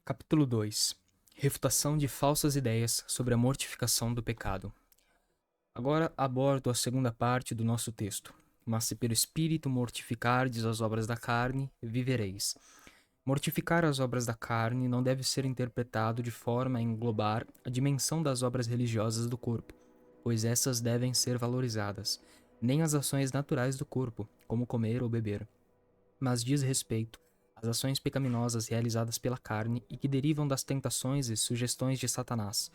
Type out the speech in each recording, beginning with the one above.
Capítulo 2. Refutação de falsas ideias sobre a mortificação do pecado. Agora abordo a segunda parte do nosso texto. Mas se pelo Espírito mortificardes as obras da carne, vivereis. Mortificar as obras da carne não deve ser interpretado de forma a englobar a dimensão das obras religiosas do corpo, pois essas devem ser valorizadas, nem as ações naturais do corpo, como comer ou beber, mas diz respeito às ações pecaminosas realizadas pela carne e que derivam das tentações e sugestões de Satanás,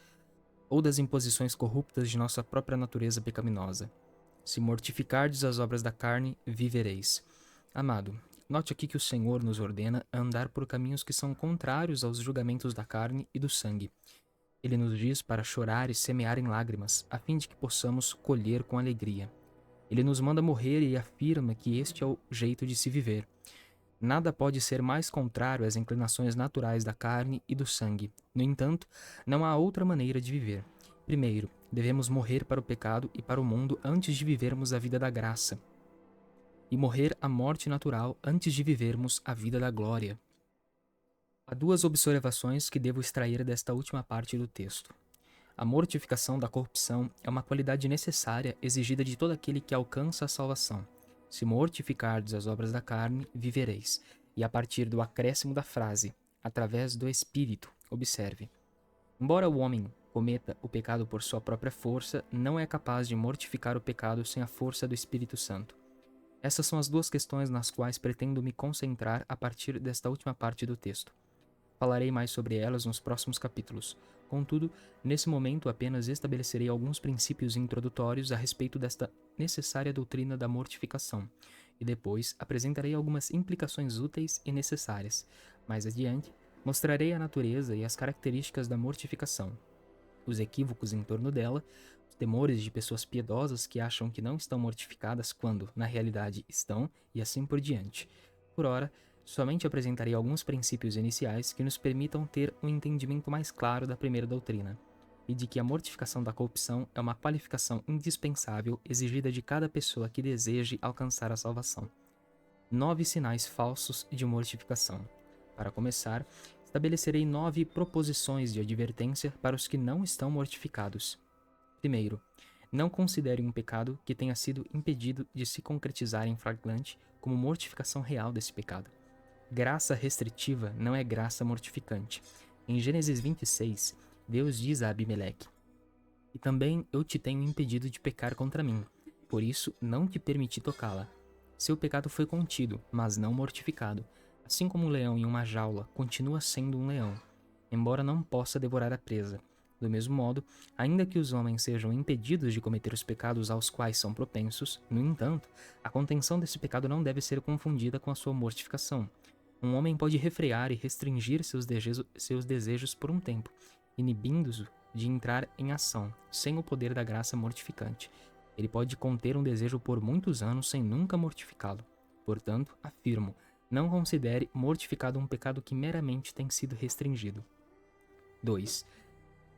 ou das imposições corruptas de nossa própria natureza pecaminosa. Se mortificardes as obras da carne, vivereis. Amado, note aqui que o Senhor nos ordena andar por caminhos que são contrários aos julgamentos da carne e do sangue. Ele nos diz para chorar e semear em lágrimas, a fim de que possamos colher com alegria. Ele nos manda morrer e afirma que este é o jeito de se viver. Nada pode ser mais contrário às inclinações naturais da carne e do sangue. No entanto, não há outra maneira de viver. Primeiro, devemos morrer para o pecado e para o mundo antes de vivermos a vida da graça, e morrer a morte natural antes de vivermos a vida da glória. Há duas observações que devo extrair desta última parte do texto. A mortificação da corrupção é uma qualidade necessária exigida de todo aquele que alcança a salvação. Se mortificardes as obras da carne, vivereis. E a partir do acréscimo da frase, através do Espírito, observe. Embora o homem cometa o pecado por sua própria força, não é capaz de mortificar o pecado sem a força do Espírito Santo. Essas são as duas questões nas quais pretendo me concentrar a partir desta última parte do texto. Falarei mais sobre elas nos próximos capítulos. Contudo, nesse momento apenas estabelecerei alguns princípios introdutórios a respeito desta necessária doutrina da mortificação, e depois apresentarei algumas implicações úteis e necessárias. Mais adiante, mostrarei a natureza e as características da mortificação, os equívocos em torno dela, os temores de pessoas piedosas que acham que não estão mortificadas quando, na realidade, estão, e assim por diante. Por ora, somente apresentarei alguns princípios iniciais que nos permitam ter um entendimento mais claro da primeira doutrina, e de que a mortificação da corrupção é uma qualificação indispensável exigida de cada pessoa que deseje alcançar a salvação. 9 sinais falsos de mortificação. Para começar, estabelecerei 9 proposições de advertência para os que não estão mortificados. Primeiro, não considere um pecado que tenha sido impedido de se concretizar em flagrante como mortificação real desse pecado. Graça restritiva não é graça mortificante. Em Gênesis 26, Deus diz a Abimeleque: "E também eu te tenho impedido de pecar contra mim, por isso não te permiti tocá-la." Seu pecado foi contido, mas não mortificado. Assim como um leão em uma jaula continua sendo um leão, embora não possa devorar a presa. Do mesmo modo, ainda que os homens sejam impedidos de cometer os pecados aos quais são propensos, no entanto, a contenção desse pecado não deve ser confundida com a sua mortificação. Um homem pode refrear e restringir seus desejos por um tempo, inibindo-os de entrar em ação, sem o poder da graça mortificante. Ele pode conter um desejo por muitos anos sem nunca mortificá-lo. Portanto, afirmo, não considere mortificado um pecado que meramente tem sido restringido. 2.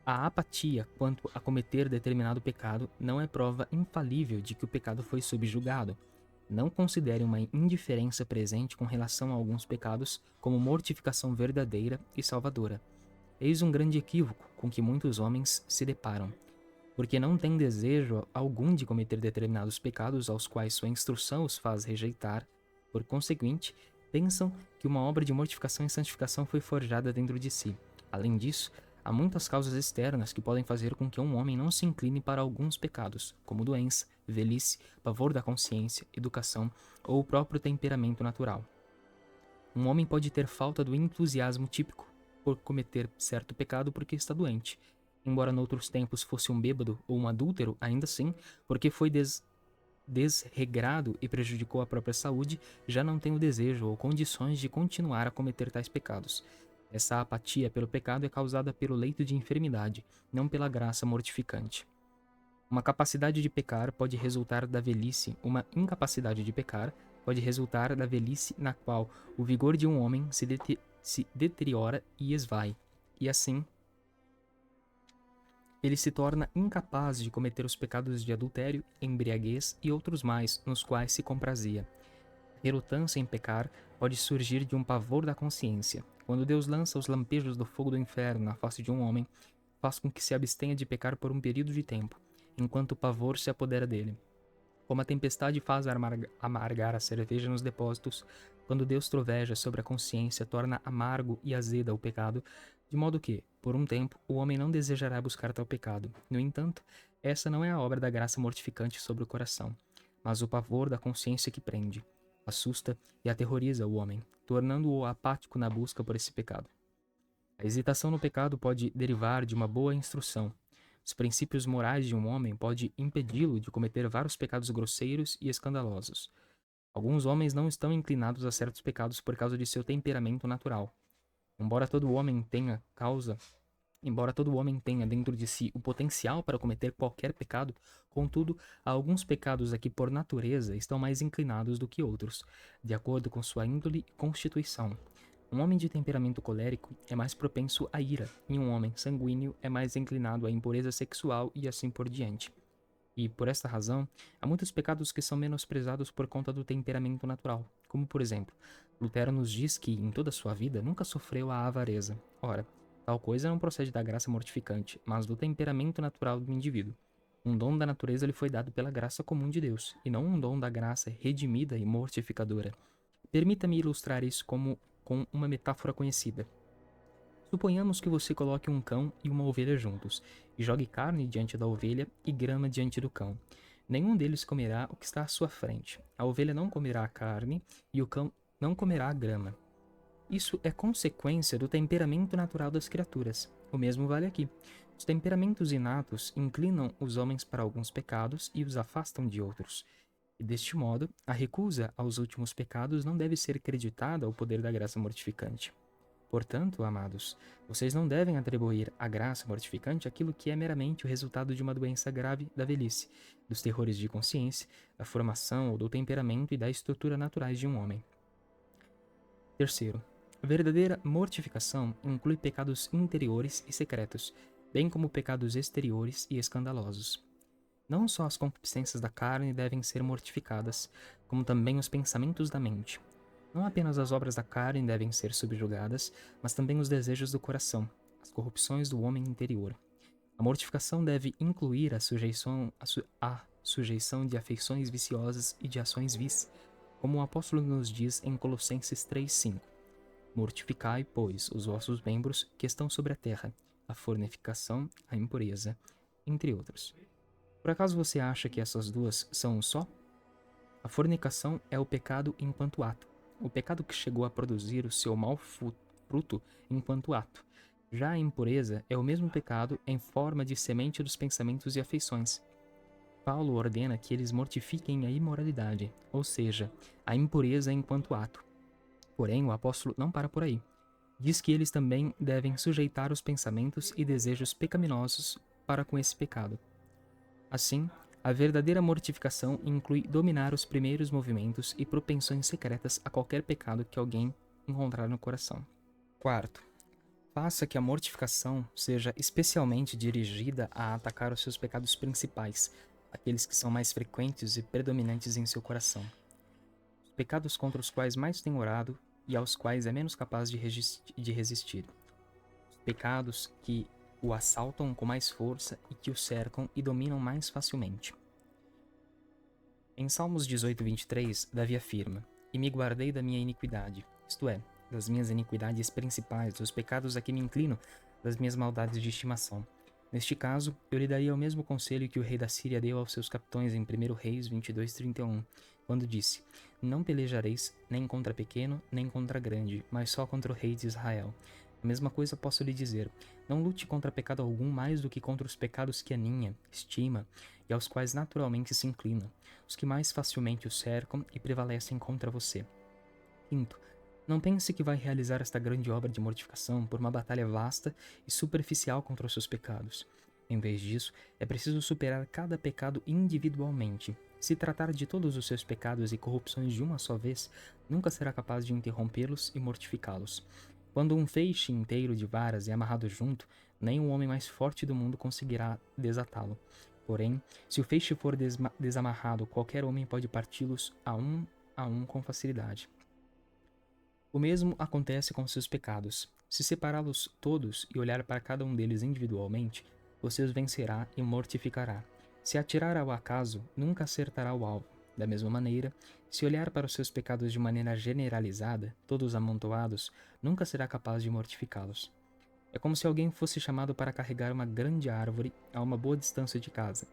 A apatia quanto a cometer determinado pecado não é prova infalível de que o pecado foi subjugado. Não considere uma indiferença presente com relação a alguns pecados como mortificação verdadeira e salvadora. Eis um grande equívoco com que muitos homens se deparam, porque não têm desejo algum de cometer determinados pecados aos quais sua instrução os faz rejeitar. Por conseguinte, pensam que uma obra de mortificação e santificação foi forjada dentro de si. Além disso, há muitas causas externas que podem fazer com que um homem não se incline para alguns pecados, como doença, velhice, pavor da consciência, educação ou o próprio temperamento natural. Um homem pode ter falta do entusiasmo típico por cometer certo pecado porque está doente, embora noutros tempos fosse um bêbado ou um adúltero, ainda assim, porque foi desregrado e prejudicou a própria saúde, já não tem o desejo ou condições de continuar a cometer tais pecados. Essa apatia pelo pecado é causada pelo leito de enfermidade, não pela graça mortificante. Uma capacidade de pecar pode resultar da velhice, uma incapacidade de pecar pode resultar da velhice na qual o vigor de um homem se deteriora e esvai, e assim ele se torna incapaz de cometer os pecados de adultério, embriaguez e outros mais nos quais se comprazia. A relutância em pecar pode surgir de um pavor da consciência. Quando Deus lança os lampejos do fogo do inferno na face de um homem, faz com que se abstenha de pecar por um período de tempo, enquanto o pavor se apodera dele. Como a tempestade faz amargar a cerveja nos depósitos, quando Deus troveja sobre a consciência, torna amargo e azeda o pecado, de modo que, por um tempo, o homem não desejará buscar tal pecado. No entanto, essa não é a obra da graça mortificante sobre o coração, mas o pavor da consciência que prende, assusta e aterroriza o homem, tornando-o apático na busca por esse pecado. A hesitação no pecado pode derivar de uma boa instrução. Os princípios morais de um homem podem impedi-lo de cometer vários pecados grosseiros e escandalosos. Alguns homens não estão inclinados a certos pecados por causa de seu temperamento natural. Embora todo homem tenha dentro de si o potencial para cometer qualquer pecado, contudo, há alguns pecados a que por natureza estão mais inclinados do que outros, de acordo com sua índole e constituição. Um homem de temperamento colérico é mais propenso à ira, e um homem sanguíneo é mais inclinado à impureza sexual e assim por diante. E, por esta razão, há muitos pecados que são menosprezados por conta do temperamento natural, como, por exemplo, Lutero nos diz que, em toda a sua vida, nunca sofreu a avareza. Ora, tal coisa não procede da graça mortificante, mas do temperamento natural do indivíduo. Um dom da natureza lhe foi dado pela graça comum de Deus, e não um dom da graça redimida e mortificadora. Permita-me ilustrar isso com uma metáfora conhecida. Suponhamos que você coloque um cão e uma ovelha juntos, e jogue carne diante da ovelha e grama diante do cão. Nenhum deles comerá o que está à sua frente. A ovelha não comerá a carne e o cão não comerá a grama. Isso é consequência do temperamento natural das criaturas. O mesmo vale aqui. Os temperamentos inatos inclinam os homens para alguns pecados e os afastam de outros. E deste modo, a recusa aos últimos pecados não deve ser creditada ao poder da graça mortificante. Portanto, amados, vocês não devem atribuir à graça mortificante aquilo que é meramente o resultado de uma doença grave da velhice, dos terrores de consciência, da formação ou do temperamento e da estrutura naturais de um homem. Terceiro, a verdadeira mortificação inclui pecados interiores e secretos, bem como pecados exteriores e escandalosos. Não só as concupiscências da carne devem ser mortificadas, como também os pensamentos da mente. Não apenas as obras da carne devem ser subjugadas, mas também os desejos do coração, as corrupções do homem interior. A mortificação deve incluir a sujeição de afeições viciosas e de ações vis, como o apóstolo nos diz em Colossenses 3:5. Mortificai, pois, os vossos membros que estão sobre a terra, a fornicação, a impureza, entre outros. Por acaso você acha que essas duas são um só? A fornicação é o pecado enquanto ato, o pecado que chegou a produzir o seu mau fruto enquanto ato. Já a impureza é o mesmo pecado em forma de semente dos pensamentos e afeições. Paulo ordena que eles mortifiquem a imoralidade, ou seja, a impureza enquanto ato. Porém, o apóstolo não para por aí. Diz que eles também devem sujeitar os pensamentos e desejos pecaminosos para com esse pecado. Assim, a verdadeira mortificação inclui dominar os primeiros movimentos e propensões secretas a qualquer pecado que alguém encontrar no coração. Quarto, faça que a mortificação seja especialmente dirigida a atacar os seus pecados principais, aqueles que são mais frequentes e predominantes em seu coração. Os pecados contra os quais mais tem orado e aos quais é menos capaz de resistir. Os pecados que o assaltam com mais força e que o cercam e dominam mais facilmente. Em Salmos 18:23, Davi afirma: E me guardei da minha iniquidade, isto é, das minhas iniquidades principais, dos pecados a que me inclino, das minhas maldades de estimação. Neste caso, eu lhe daria o mesmo conselho que o rei da Síria deu aos seus capitães em 1 Reis 22:31, quando disse: Não pelejareis nem contra pequeno, nem contra grande, mas só contra o rei de Israel. A mesma coisa posso lhe dizer: não lute contra pecado algum mais do que contra os pecados que aninha, estima e aos quais naturalmente se inclina, os que mais facilmente o cercam e prevalecem contra você. Quinto, não pense que vai realizar esta grande obra de mortificação por uma batalha vasta e superficial contra os seus pecados. Em vez disso, é preciso superar cada pecado individualmente. Se tratar de todos os seus pecados e corrupções de uma só vez, nunca será capaz de interrompê-los e mortificá-los. Quando um feixe inteiro de varas é amarrado junto, nem o homem mais forte do mundo conseguirá desatá-lo. Porém, se o feixe for desamarrado, qualquer homem pode parti-los a um com facilidade. O mesmo acontece com seus pecados. Se separá-los todos e olhar para cada um deles individualmente, você os vencerá e mortificará. Se atirar ao acaso, nunca acertará o alvo. Da mesma maneira, se olhar para os seus pecados de maneira generalizada, todos amontoados, nunca será capaz de mortificá-los. É como se alguém fosse chamado para carregar uma grande árvore a uma boa distância de casa.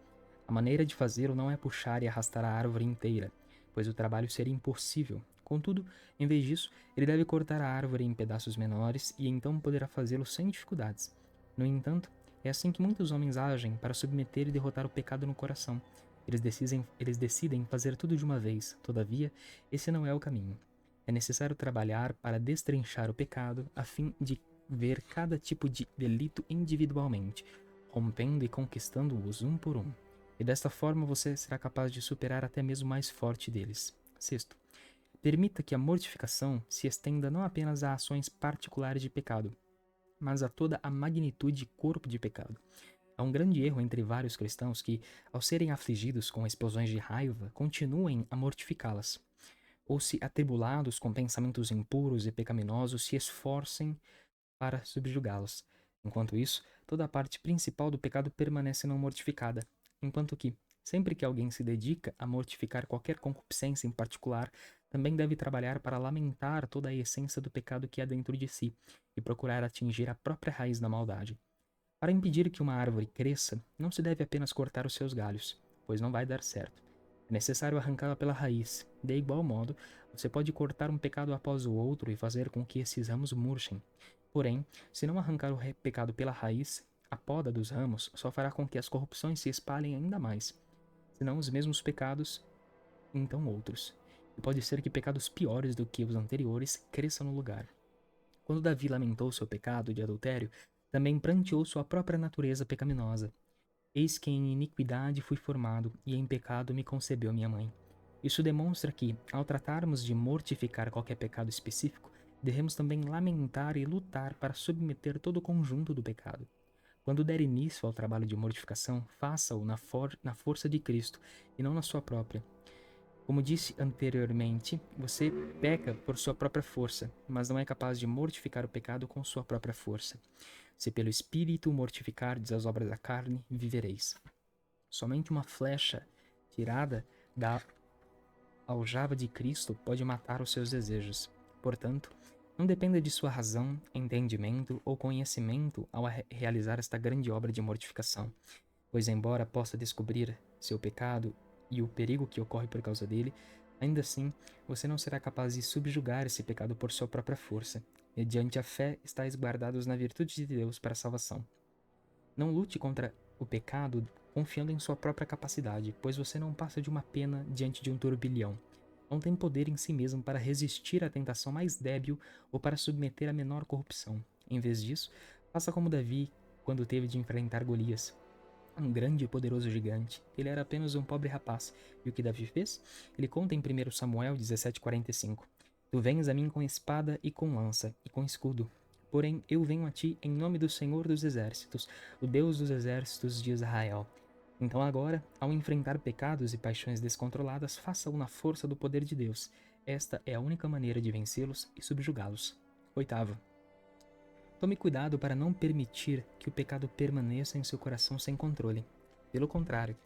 A maneira de fazê-lo não é puxar e arrastar a árvore inteira, pois o trabalho seria impossível. Contudo, em vez disso, ele deve cortar a árvore em pedaços menores e então poderá fazê-lo sem dificuldades. No entanto, é assim que muitos homens agem para submeter e derrotar o pecado no coração. Eles decidem fazer tudo de uma vez, todavia, esse não é o caminho. É necessário trabalhar para destrinchar o pecado a fim de ver cada tipo de delito individualmente, rompendo e conquistando-os um por um. E desta forma você será capaz de superar até mesmo o mais forte deles. Sexto, permita que a mortificação se estenda não apenas a ações particulares de pecado, mas a toda a magnitude e corpo de pecado. Há um grande erro entre vários cristãos que, ao serem afligidos com explosões de raiva, continuem a mortificá-las, ou se atribulados com pensamentos impuros e pecaminosos se esforcem para subjugá-los. Enquanto isso, toda a parte principal do pecado permanece não mortificada, enquanto que, sempre que alguém se dedica a mortificar qualquer concupiscência em particular, também deve trabalhar para lamentar toda a essência do pecado que há dentro de si e procurar atingir a própria raiz da maldade. Para impedir que uma árvore cresça, não se deve apenas cortar os seus galhos, pois não vai dar certo. É necessário arrancá-la pela raiz. De igual modo, você pode cortar um pecado após o outro e fazer com que esses ramos murchem. Porém, se não arrancar o pecado pela raiz, a poda dos ramos só fará com que as corrupções se espalhem ainda mais. Se não os mesmos pecados, então outros. E pode ser que pecados piores do que os anteriores cresçam no lugar. Quando Davi lamentou seu pecado de adultério, também pranteou sua própria natureza pecaminosa. Eis que em iniquidade fui formado, e em pecado me concebeu minha mãe. Isso demonstra que, ao tratarmos de mortificar qualquer pecado específico, devemos também lamentar e lutar para submeter todo o conjunto do pecado. Quando der início ao trabalho de mortificação, faça-o na força de Cristo e não na sua própria. Como disse anteriormente, você peca por sua própria força, mas não é capaz de mortificar o pecado com sua própria força. Se pelo Espírito mortificardes as obras da carne, vivereis. Somente uma flecha tirada da aljava de Cristo pode matar os seus desejos. Portanto, não dependa de sua razão, entendimento ou conhecimento ao realizar esta grande obra de mortificação, pois embora possa descobrir seu pecado e o perigo que ocorre por causa dele, ainda assim você não será capaz de subjugar esse pecado por sua própria força. Mediante a fé estáis guardados na virtude de Deus para a salvação. Não lute contra o pecado confiando em sua própria capacidade, pois você não passa de uma pena diante de um turbilhão. Não tem poder em si mesmo para resistir à tentação mais débil ou para submeter a menor corrupção. Em vez disso, faça como Davi quando teve de enfrentar Golias, um grande e poderoso gigante. Ele era apenas um pobre rapaz. E o que Davi fez? Ele conta em 1 Samuel 17,45. Tu vens a mim com espada e com lança e com escudo. Porém, eu venho a ti em nome do Senhor dos Exércitos, o Deus dos Exércitos de Israel. Então agora, ao enfrentar pecados e paixões descontroladas, faça-o na força do poder de Deus. Esta é a única maneira de vencê-los e subjugá-los. Oitavo. Tome cuidado para não permitir que o pecado permaneça em seu coração sem controle. Pelo contrário,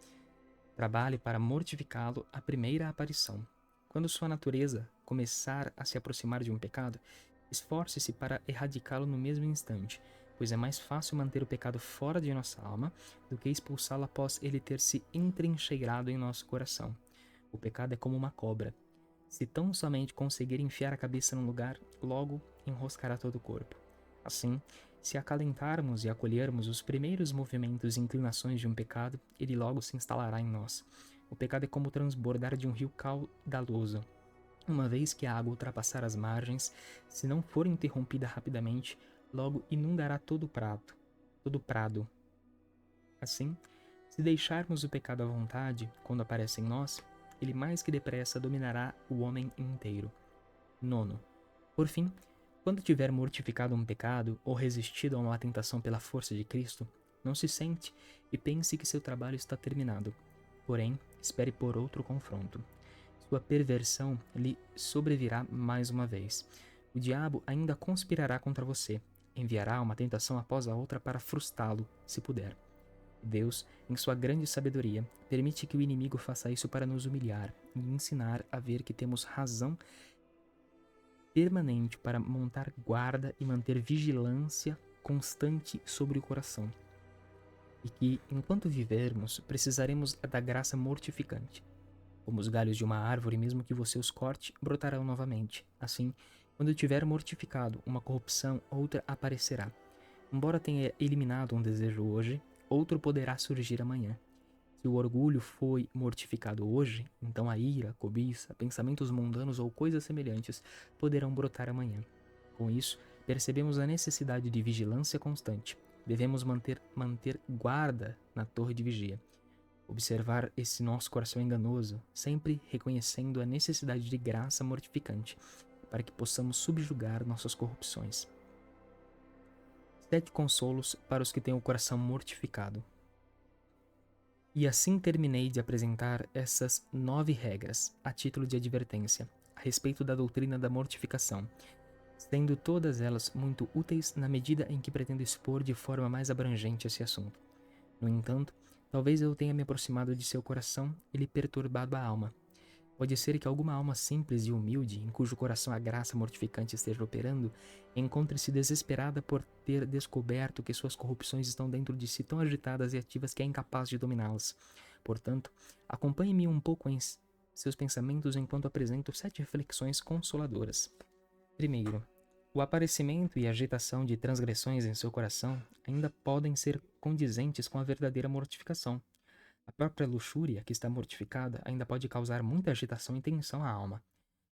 trabalhe para mortificá-lo à primeira aparição. Quando sua natureza começar a se aproximar de um pecado, esforce-se para erradicá-lo no mesmo instante, pois é mais fácil manter o pecado fora de nossa alma do que expulsá-lo após ele ter se entrincheirado em nosso coração. O pecado é como uma cobra. Se tão somente conseguir enfiar a cabeça num lugar, logo enroscará todo o corpo. Assim, se acalentarmos e acolhermos os primeiros movimentos e inclinações de um pecado, ele logo se instalará em nós. O pecado é como o transbordar de um rio caudaloso. Uma vez que a água ultrapassar as margens, se não for interrompida rapidamente, logo inundará todo o prado. Assim, se deixarmos o pecado à vontade, quando aparece em nós, ele mais que depressa dominará o homem inteiro. Nono. Por fim, quando tiver mortificado um pecado ou resistido a uma tentação pela força de Cristo, não se sente e pense que seu trabalho está terminado. Porém, espere por outro confronto. Sua perversão lhe sobrevirá mais uma vez. O diabo ainda conspirará contra você, enviará uma tentação após a outra para frustrá-lo, se puder. Deus, em sua grande sabedoria, permite que o inimigo faça isso para nos humilhar e ensinar a ver que temos razão permanente para montar guarda e manter vigilância constante sobre o coração. E que, enquanto vivermos, precisaremos da graça mortificante. Como os galhos de uma árvore, mesmo que você os corte, brotarão novamente. Assim, quando tiver mortificado uma corrupção, outra aparecerá. Embora tenha eliminado um desejo hoje, outro poderá surgir amanhã. Se o orgulho foi mortificado hoje, então a ira, cobiça, pensamentos mundanos ou coisas semelhantes poderão brotar amanhã. Com isso, percebemos a necessidade de vigilância constante. Devemos manter guarda na torre de vigia. Observar esse nosso coração enganoso, sempre reconhecendo a necessidade de graça mortificante, para que possamos subjugar nossas corrupções. 7 consolos para os que têm o coração mortificado. E assim terminei de apresentar essas 9 regras, a título de advertência, a respeito da doutrina da mortificação, sendo todas elas muito úteis na medida em que pretendo expor de forma mais abrangente esse assunto. No entanto, talvez eu tenha me aproximado de seu coração e lhe perturbado a alma. Pode ser que alguma alma simples e humilde, em cujo coração a graça mortificante esteja operando, encontre-se desesperada por ter descoberto que suas corrupções estão dentro de si tão agitadas e ativas que é incapaz de dominá-las. Portanto, acompanhe-me um pouco em seus pensamentos enquanto apresento 7 reflexões consoladoras. Primeiro, o aparecimento e agitação de transgressões em seu coração ainda podem ser condizentes com a verdadeira mortificação. A própria luxúria, que está mortificada, ainda pode causar muita agitação e tensão à alma.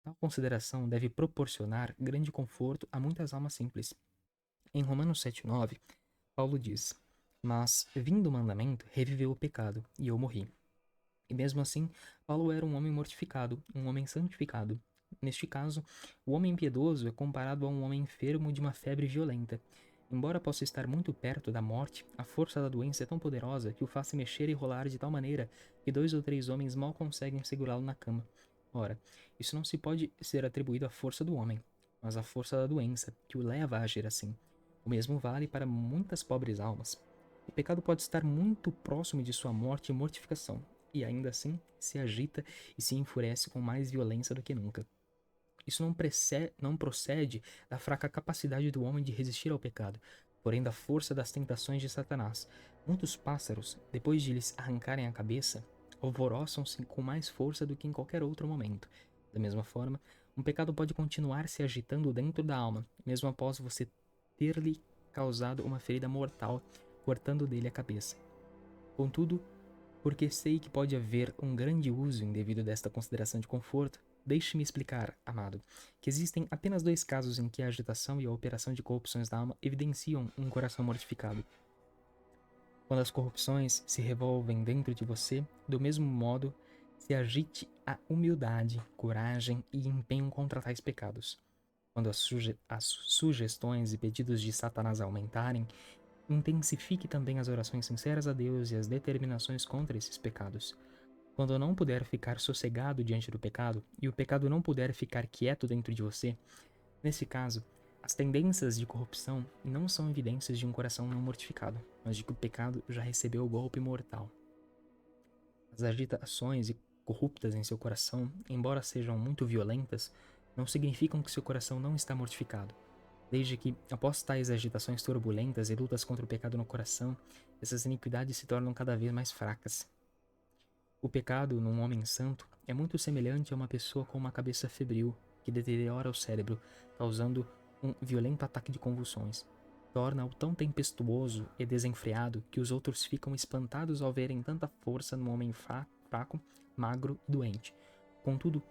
Tal consideração deve proporcionar grande conforto a muitas almas simples. Em Romanos 7,9, Paulo diz: Mas, vindo o mandamento, reviveu o pecado, e eu morri. E mesmo assim, Paulo era um homem mortificado, um homem santificado. Neste caso, o homem piedoso é comparado a um homem enfermo de uma febre violenta. Embora possa estar muito perto da morte, a força da doença é tão poderosa que o faz se mexer e rolar de tal maneira que 2 ou 3 homens mal conseguem segurá-lo na cama. Ora, isso não se pode ser atribuído à força do homem, mas à força da doença, que o leva a agir assim. O mesmo vale para muitas pobres almas. O pecado pode estar muito próximo de sua morte e mortificação, e ainda assim se agita e se enfurece com mais violência do que nunca. Isso não procede da fraca capacidade do homem de resistir ao pecado, porém da força das tentações de Satanás. Muitos pássaros, depois de lhes arrancarem a cabeça, alvoroçam-se com mais força do que em qualquer outro momento. Da mesma forma, um pecado pode continuar se agitando dentro da alma, mesmo após você ter-lhe causado uma ferida mortal, cortando dele a cabeça. Contudo, porque sei que pode haver um grande uso indevido desta consideração de conforto, deixe-me explicar, amado, que existem apenas 2 casos em que a agitação e a operação de corrupções da alma evidenciam um coração mortificado. Quando as corrupções se revolvem dentro de você, do mesmo modo se agite a humildade, coragem e empenho contra tais pecados. Quando as sugestões e pedidos de Satanás aumentarem, intensifique também as orações sinceras a Deus e as determinações contra esses pecados. Quando não puder ficar sossegado diante do pecado, e o pecado não puder ficar quieto dentro de você, nesse caso, as tendências de corrupção não são evidências de um coração não mortificado, mas de que o pecado já recebeu o golpe mortal. As agitações corruptas em seu coração, embora sejam muito violentas, não significam que seu coração não está mortificado. Desde que, após tais agitações turbulentas e lutas contra o pecado no coração, essas iniquidades se tornam cada vez mais fracas. O pecado num homem santo é muito semelhante a uma pessoa com uma cabeça febril que deteriora o cérebro, causando um violento ataque de convulsões. Torna-o tão tempestuoso e desenfreado que os outros ficam espantados ao verem tanta força num homem fraco, magro e doente. Contudo,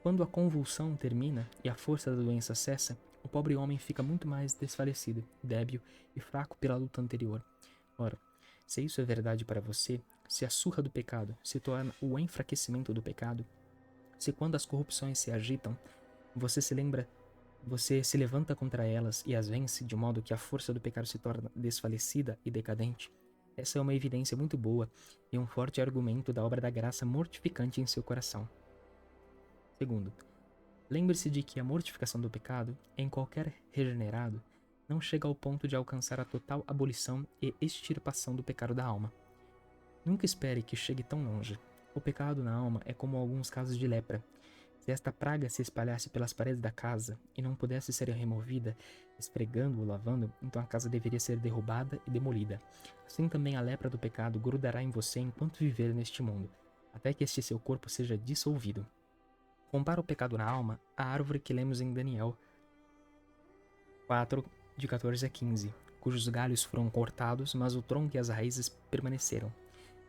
quando a convulsão termina e a força da doença cessa, o pobre homem fica muito mais desfalecido, débil e fraco pela luta anterior. Ora, se isso é verdade para você, se a surra do pecado se torna o enfraquecimento do pecado, se quando as corrupções se agitam, você se levanta contra elas e as vence de modo que a força do pecado se torna desfalecida e decadente, essa é uma evidência muito boa e um forte argumento da obra da graça mortificante em seu coração. Segundo, Lembre-se de que a mortificação do pecado, em qualquer regenerado, não chega ao ponto de alcançar a total abolição e extirpação do pecado da alma. Nunca espere que chegue tão longe. O pecado na alma é como alguns casos de lepra. Se esta praga se espalhasse pelas paredes da casa e não pudesse ser removida, esfregando ou lavando, então a casa deveria ser derrubada e demolida. Assim também a lepra do pecado grudará em você enquanto viver neste mundo, até que este seu corpo seja dissolvido. Compara o pecado na alma à árvore que lemos em Daniel 4, de 14 a 15, cujos galhos foram cortados, mas o tronco e as raízes permaneceram.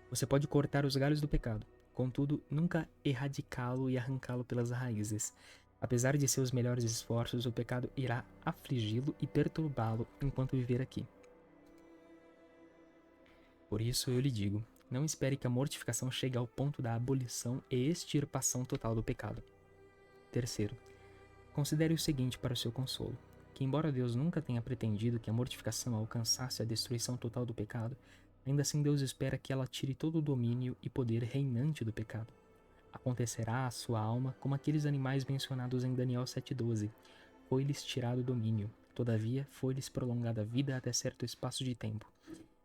Você pode cortar os galhos do pecado, contudo, nunca erradicá-lo e arrancá-lo pelas raízes. Apesar de seus melhores esforços, o pecado irá afligi-lo e perturbá-lo enquanto viver aqui. Por isso eu lhe digo, não espere que a mortificação chegue ao ponto da abolição e extirpação total do pecado. Terceiro, considere o seguinte para o seu consolo, que embora Deus nunca tenha pretendido que a mortificação alcançasse a destruição total do pecado, ainda assim Deus espera que ela tire todo o domínio e poder reinante do pecado. Acontecerá à sua alma como aqueles animais mencionados em Daniel 7,12. Foi-lhes tirado o domínio, todavia foi-lhes prolongada a vida até certo espaço de tempo.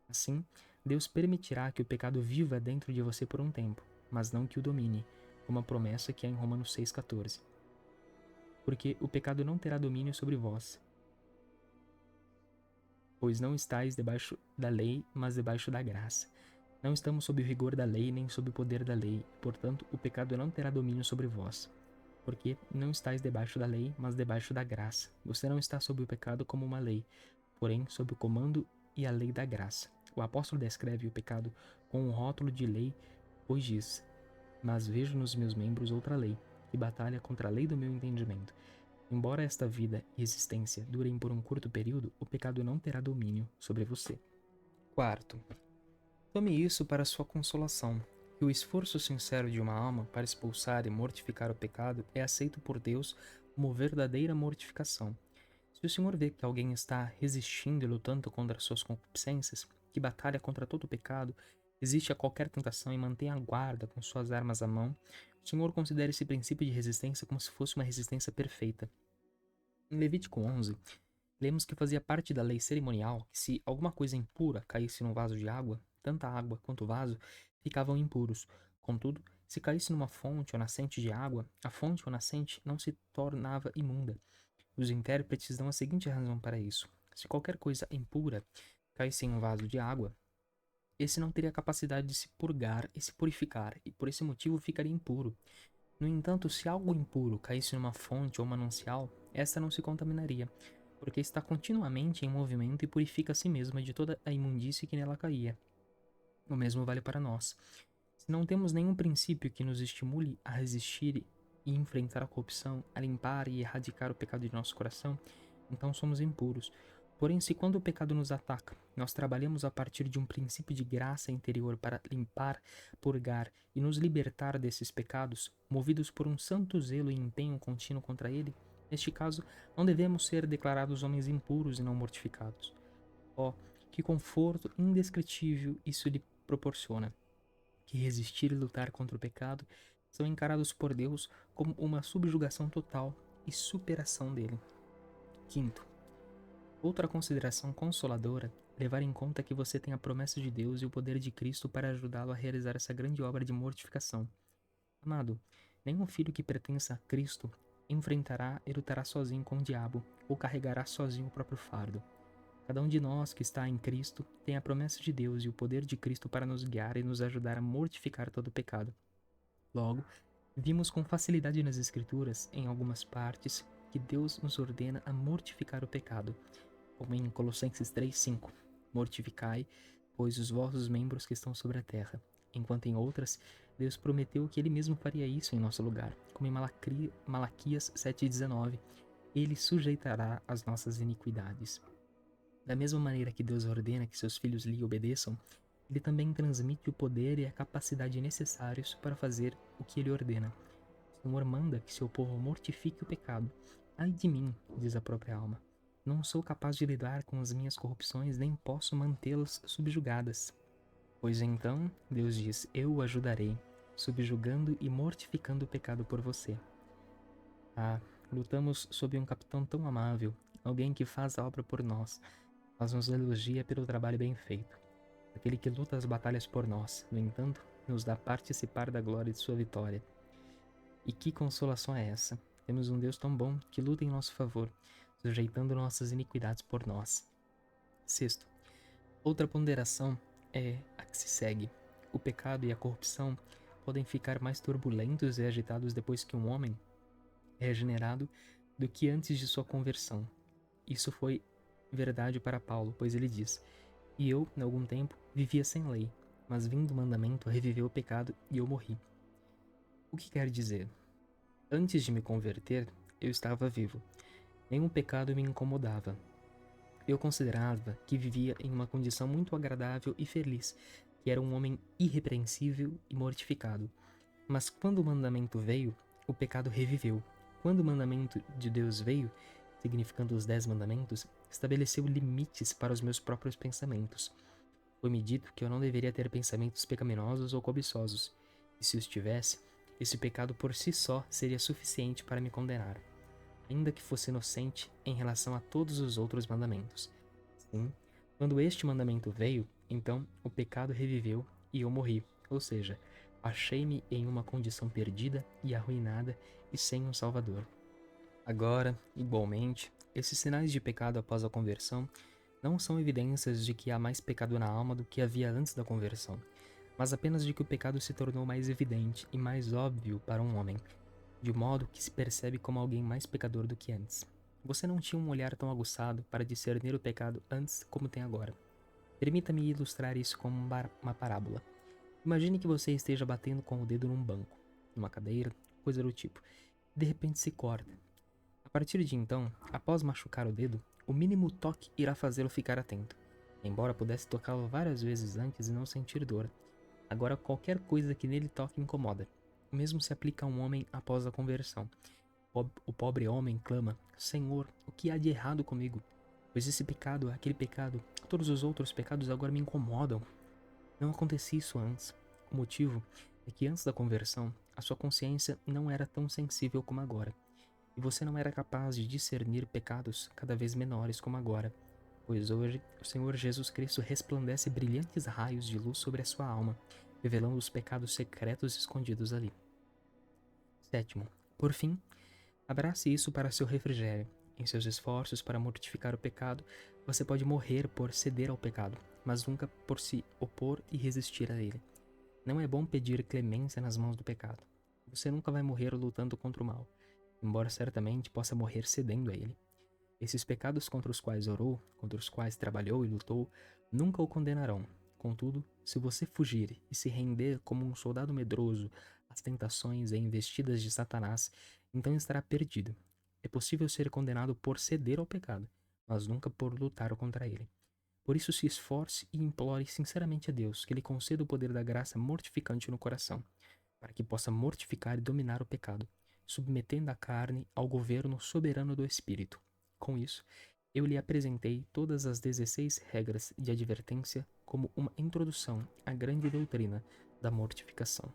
Assim, Deus permitirá que o pecado viva dentro de você por um tempo, mas não que o domine, como a promessa que há em Romanos 6,14. Porque o pecado não terá domínio sobre vós, pois não estáis debaixo da lei, mas debaixo da graça. Não estamos sob o rigor da lei, nem sob o poder da lei, portanto, o pecado não terá domínio sobre vós. Porque não estáis debaixo da lei, mas debaixo da graça. Você não está sob o pecado como uma lei, porém sob o comando e a lei da graça. O apóstolo descreve o pecado com um rótulo de lei, pois diz: mas vejo nos meus membros outra lei, que batalha contra a lei do meu entendimento. Embora esta vida e existência durem por um curto período, o pecado não terá domínio sobre você. Quarto, tome isso para sua consolação, que o esforço sincero de uma alma para expulsar e mortificar o pecado é aceito por Deus como verdadeira mortificação. Se o Senhor vê que alguém está resistindo e lutando contra suas concupiscências, que batalha contra todo o pecado, resiste a qualquer tentação e mantém a guarda com suas armas à mão, o Senhor considera esse princípio de resistência como se fosse uma resistência perfeita. Em Levítico 11, lemos que fazia parte da lei cerimonial que se alguma coisa impura caísse num vaso de água, tanto a água quanto o vaso ficavam impuros. Contudo, se caísse numa fonte ou nascente de água, a fonte ou nascente não se tornava imunda. Os intérpretes dão a seguinte razão para isso: se qualquer coisa impura caísse em um vaso de água, esse não teria capacidade de se purgar e se purificar, e por esse motivo ficaria impuro. No entanto, se algo impuro caísse numa fonte ou manancial, esta não se contaminaria, porque está continuamente em movimento e purifica a si mesma de toda a imundície que nela caía. O mesmo vale para nós. Se não temos nenhum princípio que nos estimule a resistir e enfrentar a corrupção, a limpar e erradicar o pecado de nosso coração, então somos impuros. Porém, se quando o pecado nos ataca, nós trabalhamos a partir de um princípio de graça interior para limpar, purgar e nos libertar desses pecados, movidos por um santo zelo e empenho contínuo contra ele, neste caso, não devemos ser declarados homens impuros e não mortificados. Oh, que conforto indescritível isso lhe proporciona! Que resistir e lutar contra o pecado são encarados por Deus como uma subjugação total e superação dele. Quinto, outra consideração consoladora é levar em conta que você tem a promessa de Deus e o poder de Cristo para ajudá-lo a realizar essa grande obra de mortificação. Amado, nenhum filho que pertença a Cristo enfrentará e lutará sozinho com o diabo ou carregará sozinho o próprio fardo. Cada um de nós que está em Cristo tem a promessa de Deus e o poder de Cristo para nos guiar e nos ajudar a mortificar todo o pecado. Logo, vimos com facilidade nas Escrituras, em algumas partes, que Deus nos ordena a mortificar o pecado, como em Colossenses 3,5: mortificai, pois os vossos membros que estão sobre a terra. Enquanto em outras, Deus prometeu que Ele mesmo faria isso em nosso lugar, como em Malaquias 7,19: Ele sujeitará as nossas iniquidades. Da mesma maneira que Deus ordena que seus filhos lhe obedeçam, Ele também transmite o poder e a capacidade necessários para fazer o que Ele ordena. O Senhor manda que seu povo mortifique o pecado. Ai de mim, diz a própria alma. Não sou capaz de lidar com as minhas corrupções, nem posso mantê-las subjugadas. Pois então, Deus diz, eu o ajudarei, subjugando e mortificando o pecado por você. Ah, lutamos sob um capitão tão amável, alguém que faz a obra por nós, mas nos elogia pelo trabalho bem feito. Aquele que luta as batalhas por nós, no entanto, nos dá participar da glória de sua vitória. E que consolação é essa? Temos um Deus tão bom que luta em nosso favor, sujeitando nossas iniquidades por nós. Sexto, outra ponderação é a que se segue. O pecado e a corrupção podem ficar mais turbulentos e agitados depois que um homem é regenerado do que antes de sua conversão. Isso foi verdade para Paulo, pois ele diz: E eu, em algum tempo, vivia sem lei, mas vindo o mandamento, reviveu o pecado e eu morri. O que quer dizer? Antes de me converter, eu estava vivo. Nenhum pecado me incomodava. Eu considerava que vivia em uma condição muito agradável e feliz, que era um homem irrepreensível e mortificado. Mas quando o mandamento veio, o pecado reviveu. Quando o mandamento de Deus veio, significando os 10 mandamentos, estabeleceu limites para os meus próprios pensamentos. Foi-me dito que eu não deveria ter pensamentos pecaminosos ou cobiçosos, e se os tivesse, esse pecado por si só seria suficiente para me condenar, ainda que fosse inocente em relação a todos os outros mandamentos. Sim, quando este mandamento veio, então o pecado reviveu e eu morri, ou seja, achei-me em uma condição perdida e arruinada e sem um Salvador. Agora, igualmente, esses sinais de pecado após a conversão não são evidências de que há mais pecado na alma do que havia antes da conversão, mas apenas de que o pecado se tornou mais evidente e mais óbvio para um homem, de modo que se percebe como alguém mais pecador do que antes. Você não tinha um olhar tão aguçado para discernir o pecado antes como tem agora. Permita-me ilustrar isso como uma parábola. Imagine que você esteja batendo com o dedo num banco, numa cadeira, coisa do tipo, e de repente se corta. A partir de então, após machucar o dedo, o mínimo toque irá fazê-lo ficar atento. Embora pudesse tocá-lo várias vezes antes e não sentir dor, agora qualquer coisa que nele toque incomoda. O mesmo se aplica a um homem após a conversão. O pobre homem clama: Senhor, o que há de errado comigo? Pois esse pecado, aquele pecado, todos os outros pecados agora me incomodam. Não acontecia isso antes. O motivo é que antes da conversão, a sua consciência não era tão sensível como agora. E você não era capaz de discernir pecados cada vez menores como agora, pois hoje o Senhor Jesus Cristo resplandece brilhantes raios de luz sobre a sua alma, revelando os pecados secretos escondidos ali. Sétimo, por fim, abrace isso para seu refrigério. Em seus esforços para mortificar o pecado, você pode morrer por ceder ao pecado, mas nunca por se opor e resistir a ele. Não é bom pedir clemência nas mãos do pecado. Você nunca vai morrer lutando contra o mal, embora certamente possa morrer cedendo a ele. Esses pecados contra os quais orou, contra os quais trabalhou e lutou, nunca o condenarão. Contudo, se você fugir e se render como um soldado medroso às tentações e investidas de Satanás, então estará perdido. É possível ser condenado por ceder ao pecado, mas nunca por lutar contra ele. Por isso se esforce e implore sinceramente a Deus que lhe conceda o poder da graça mortificante no coração, para que possa mortificar e dominar o pecado, submetendo a carne ao governo soberano do Espírito. Com isso, eu lhe apresentei todas as 16 regras de advertência como uma introdução à grande doutrina da mortificação.